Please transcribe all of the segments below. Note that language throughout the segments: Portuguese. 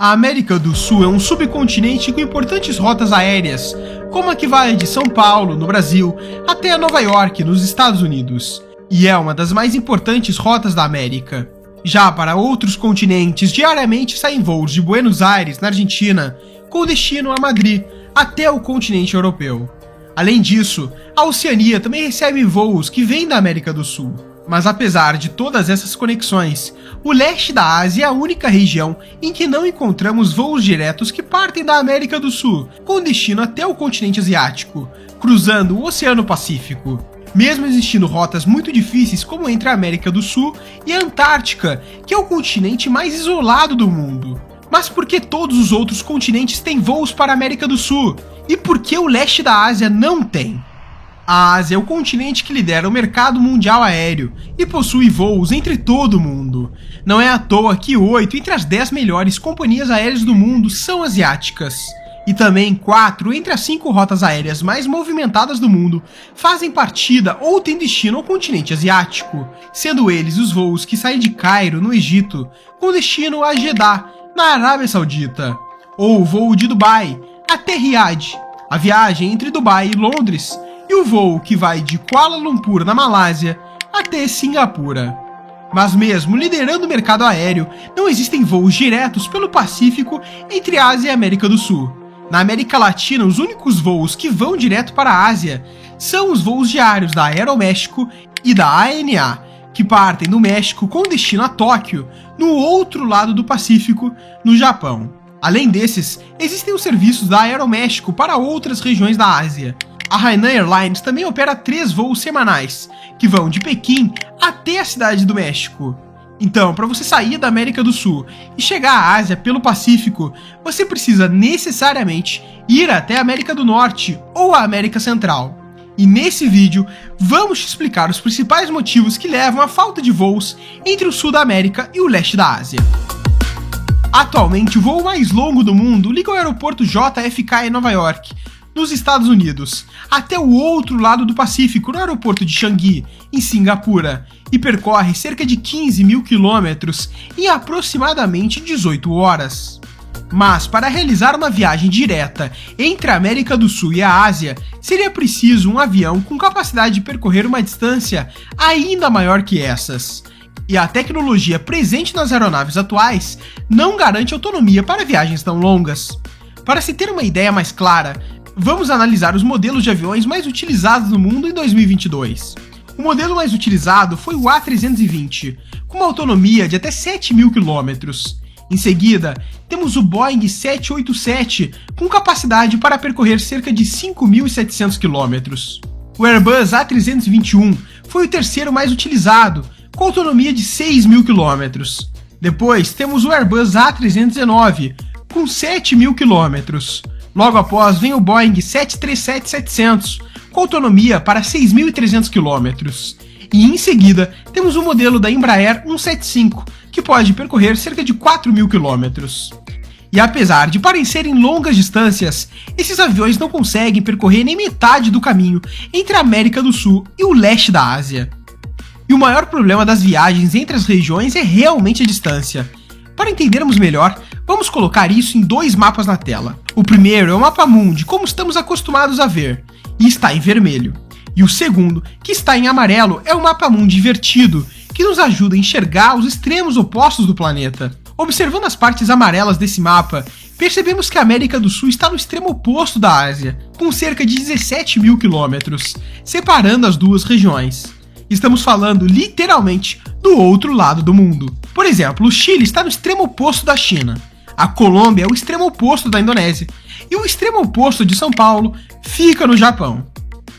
A América do Sul é um subcontinente com importantes rotas aéreas, como a que vai de São Paulo, no Brasil, até Nova York, nos Estados Unidos, e é uma das mais importantes rotas da América. Já para outros continentes, diariamente saem voos de Buenos Aires, na Argentina, com destino a Madrid, até o continente europeu. Além disso, a Oceania também recebe voos que vêm da América do Sul. Mas apesar de todas essas conexões, o leste da Ásia é a única região em que não encontramos voos diretos que partem da América do Sul, com destino até o continente asiático, cruzando o Oceano Pacífico. Mesmo existindo rotas muito difíceis como entre a América do Sul e a Antártica, que é o continente mais isolado do mundo. Mas por que todos os outros continentes têm voos para a América do Sul? E por que o leste da Ásia não tem? A Ásia é o continente que lidera o mercado mundial aéreo e possui voos entre todo o mundo. Não é à toa que 8 entre as 10 melhores companhias aéreas do mundo são asiáticas. E também 4 entre as 5 rotas aéreas mais movimentadas do mundo fazem partida ou têm destino ao continente asiático, sendo eles os voos que saem de Cairo, no Egito, com destino a Jeddah, na Arábia Saudita, ou o voo de Dubai até Riad, a viagem entre Dubai e Londres, e o voo que vai de Kuala Lumpur, na Malásia, até Singapura. Mas mesmo liderando o mercado aéreo, não existem voos diretos pelo Pacífico entre a Ásia e a América do Sul. Na América Latina, os únicos voos que vão direto para a Ásia são os voos diários da Aeroméxico e da ANA, que partem do México com destino a Tóquio, no outro lado do Pacífico, no Japão. Além desses, existem os serviços da Aeroméxico para outras regiões da Ásia. A Hainan Airlines também opera 3 voos semanais, que vão de Pequim até a cidade do México. Então, para você sair da América do Sul e chegar à Ásia pelo Pacífico, você precisa necessariamente ir até a América do Norte ou a América Central. E nesse vídeo, vamos te explicar os principais motivos que levam à falta de voos entre o sul da América e o leste da Ásia. Atualmente, o voo mais longo do mundo liga o aeroporto JFK em Nova York, nos Estados Unidos, até o outro lado do Pacífico, no aeroporto de Changi, em Singapura, e percorre cerca de 15 mil quilômetros em aproximadamente 18 horas. Mas para realizar uma viagem direta entre a América do Sul e a Ásia, seria preciso um avião com capacidade de percorrer uma distância ainda maior que essas. E a tecnologia presente nas aeronaves atuais não garante autonomia para viagens tão longas. Para se ter uma ideia mais clara, vamos analisar os modelos de aviões mais utilizados no mundo em 2022. O modelo mais utilizado foi o A320, com uma autonomia de até 7 mil quilômetros. Em seguida, temos o Boeing 787, com capacidade para percorrer cerca de 5.700 quilômetros. O Airbus A321 foi o terceiro mais utilizado, com autonomia de 6 mil quilômetros. Depois temos o Airbus A319, com 7 mil quilômetros. Logo após vem o Boeing 737-700, com autonomia para 6.300 km. E em seguida, temos o modelo da Embraer 175, que pode percorrer cerca de 4.000 km. E apesar de parecerem longas distâncias, esses aviões não conseguem percorrer nem metade do caminho entre a América do Sul e o leste da Ásia. E o maior problema das viagens entre as regiões é realmente a distância. Para entendermos melhor, vamos colocar isso em 2 mapas na tela. O primeiro é o mapa mundi, como estamos acostumados a ver, e está em vermelho. E o segundo, que está em amarelo, é o mapa mundi invertido, que nos ajuda a enxergar os extremos opostos do planeta. Observando as partes amarelas desse mapa, percebemos que a América do Sul está no extremo oposto da Ásia, com cerca de 17 mil quilômetros, separando as duas regiões. Estamos falando literalmente do outro lado do mundo. Por exemplo, o Chile está no extremo oposto da China, a Colômbia é o extremo oposto da Indonésia, e o extremo oposto de São Paulo fica no Japão.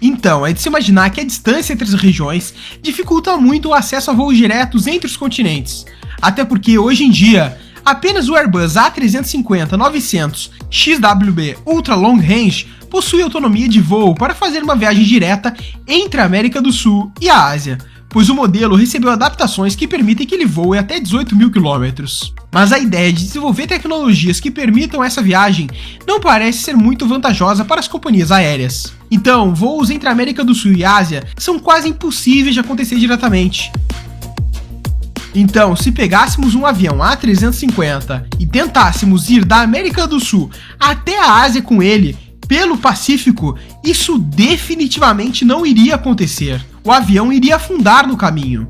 Então, é de se imaginar que a distância entre as regiões dificulta muito o acesso a voos diretos entre os continentes, até porque hoje em dia, apenas o Airbus A350-900 XWB Ultra Long Range possui autonomia de voo para fazer uma viagem direta entre a América do Sul e a Ásia, pois o modelo recebeu adaptações que permitem que ele voe até 18 mil quilômetros. Mas a ideia de desenvolver tecnologias que permitam essa viagem não parece ser muito vantajosa para as companhias aéreas. Então, voos entre a América do Sul e a Ásia são quase impossíveis de acontecer diretamente. Então, se pegássemos um avião A350 e tentássemos ir da América do Sul até a Ásia com ele, pelo Pacífico, isso definitivamente não iria acontecer. O avião iria afundar no caminho.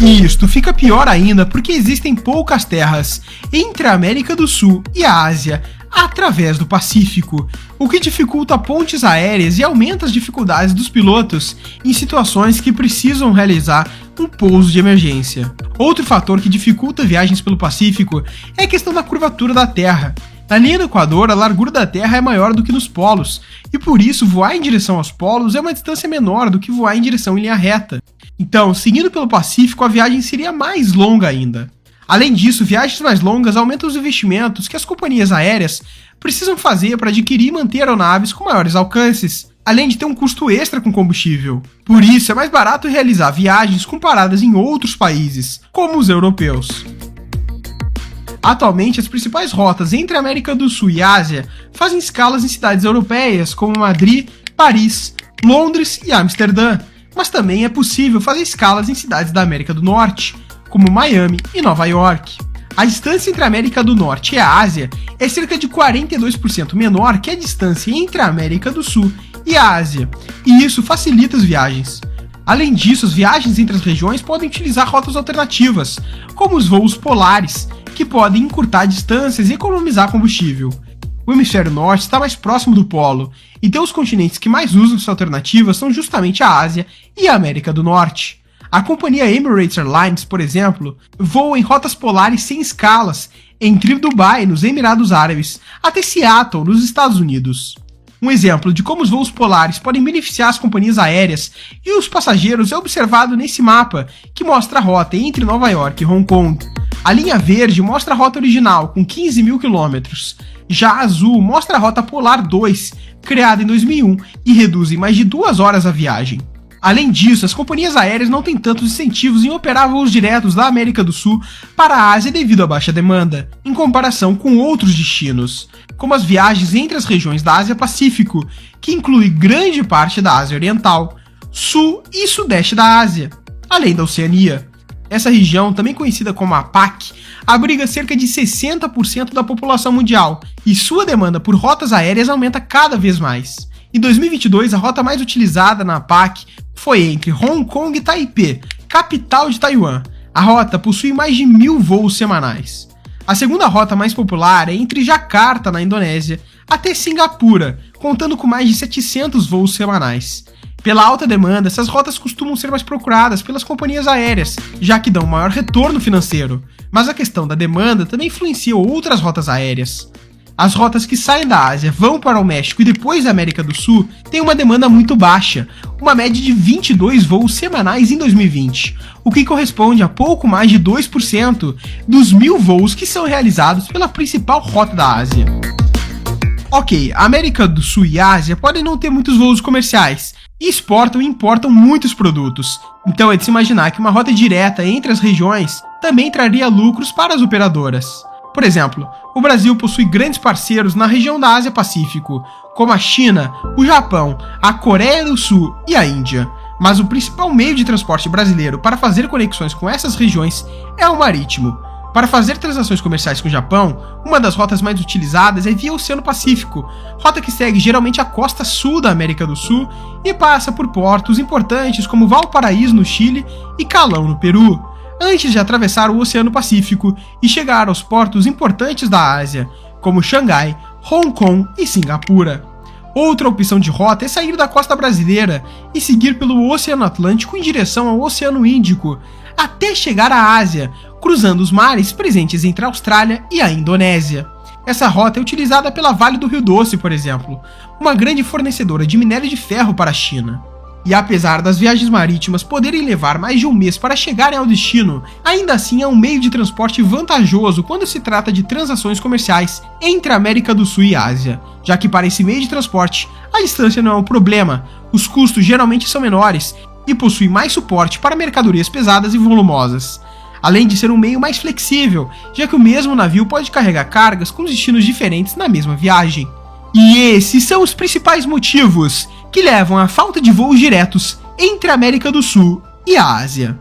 E isto fica pior ainda porque existem poucas terras entre a América do Sul e a Ásia através do Pacífico, o que dificulta pontes aéreas e aumenta as dificuldades dos pilotos em situações que precisam realizar um pouso de emergência. Outro fator que dificulta viagens pelo Pacífico é a questão da curvatura da Terra. Na linha do Equador, a largura da Terra é maior do que nos polos, e por isso voar em direção aos polos é uma distância menor do que voar em direção em linha reta. Então, seguindo pelo Pacífico, a viagem seria mais longa ainda. Além disso, viagens mais longas aumentam os investimentos que as companhias aéreas precisam fazer para adquirir e manter aeronaves com maiores alcances, além de ter um custo extra com combustível. Por isso, é mais barato realizar viagens com paradas em outros países, como os europeus. Atualmente, as principais rotas entre a América do Sul e Ásia fazem escalas em cidades europeias como Madrid, Paris, Londres e Amsterdã, mas também é possível fazer escalas em cidades da América do Norte, como Miami e Nova York. A distância entre a América do Norte e a Ásia é cerca de 42% menor que a distância entre a América do Sul e a Ásia, e isso facilita as viagens. Além disso, as viagens entre as regiões podem utilizar rotas alternativas, como os voos polares, que podem encurtar distâncias e economizar combustível. O hemisfério norte está mais próximo do polo, então os continentes que mais usam essa alternativa são justamente a Ásia e a América do Norte. A companhia Emirates Airlines, por exemplo, voa em rotas polares sem escalas, entre Dubai, nos Emirados Árabes, até Seattle, nos Estados Unidos. Um exemplo de como os voos polares podem beneficiar as companhias aéreas e os passageiros é observado nesse mapa, que mostra a rota entre Nova York e Hong Kong. A linha verde mostra a rota original, com 15 mil quilômetros. Já a azul mostra a rota Polar 2, criada em 2001, e reduz em mais de 2 horas a viagem. Além disso, as companhias aéreas não têm tantos incentivos em operar voos diretos da América do Sul para a Ásia devido à baixa demanda, em comparação com outros destinos, como as viagens entre as regiões da Ásia-Pacífico, que inclui grande parte da Ásia Oriental, Sul e Sudeste da Ásia, além da Oceania. Essa região, também conhecida como a PAC, abriga cerca de 60% da população mundial, e sua demanda por rotas aéreas aumenta cada vez mais. Em 2022, a rota mais utilizada na PAC foi entre Hong Kong e Taipei, capital de Taiwan. A rota possui mais de 1.000 voos semanais. A segunda rota mais popular é entre Jakarta, na Indonésia, até Singapura, contando com mais de 700 voos semanais. Pela alta demanda, essas rotas costumam ser mais procuradas pelas companhias aéreas, já que dão maior retorno financeiro. Mas a questão da demanda também influencia outras rotas aéreas. As rotas que saem da Ásia, vão para o México e depois da América do Sul têm uma demanda muito baixa, uma média de 22 voos semanais em 2020, o que corresponde a pouco mais de 2% dos 1.000 voos que são realizados pela principal rota da Ásia. Ok, a América do Sul e a Ásia podem não ter muitos voos comerciais, e exportam e importam muitos produtos, então é de se imaginar que uma rota direta entre as regiões também traria lucros para as operadoras. Por exemplo, o Brasil possui grandes parceiros na região da Ásia-Pacífico, como a China, o Japão, a Coreia do Sul e a Índia. Mas o principal meio de transporte brasileiro para fazer conexões com essas regiões é o marítimo. Para fazer transações comerciais com o Japão, uma das rotas mais utilizadas é via Oceano Pacífico, rota que segue geralmente a costa sul da América do Sul e passa por portos importantes como Valparaíso, no Chile, e Calão, no Peru, antes de atravessar o Oceano Pacífico e chegar aos portos importantes da Ásia, como Xangai, Hong Kong e Singapura. Outra opção de rota é sair da costa brasileira e seguir pelo Oceano Atlântico em direção ao Oceano Índico, até chegar à Ásia, cruzando os mares presentes entre a Austrália e a Indonésia. Essa rota é utilizada pela Vale do Rio Doce, por exemplo, uma grande fornecedora de minério de ferro para a China. E apesar das viagens marítimas poderem levar mais de um mês para chegarem ao destino, ainda assim é um meio de transporte vantajoso quando se trata de transações comerciais entre a América do Sul e a Ásia, já que para esse meio de transporte a distância não é um problema, os custos geralmente são menores e possui mais suporte para mercadorias pesadas e volumosas, além de ser um meio mais flexível, já que o mesmo navio pode carregar cargas com destinos diferentes na mesma viagem. E esses são os principais motivos que levam à falta de voos diretos entre a América do Sul e a Ásia.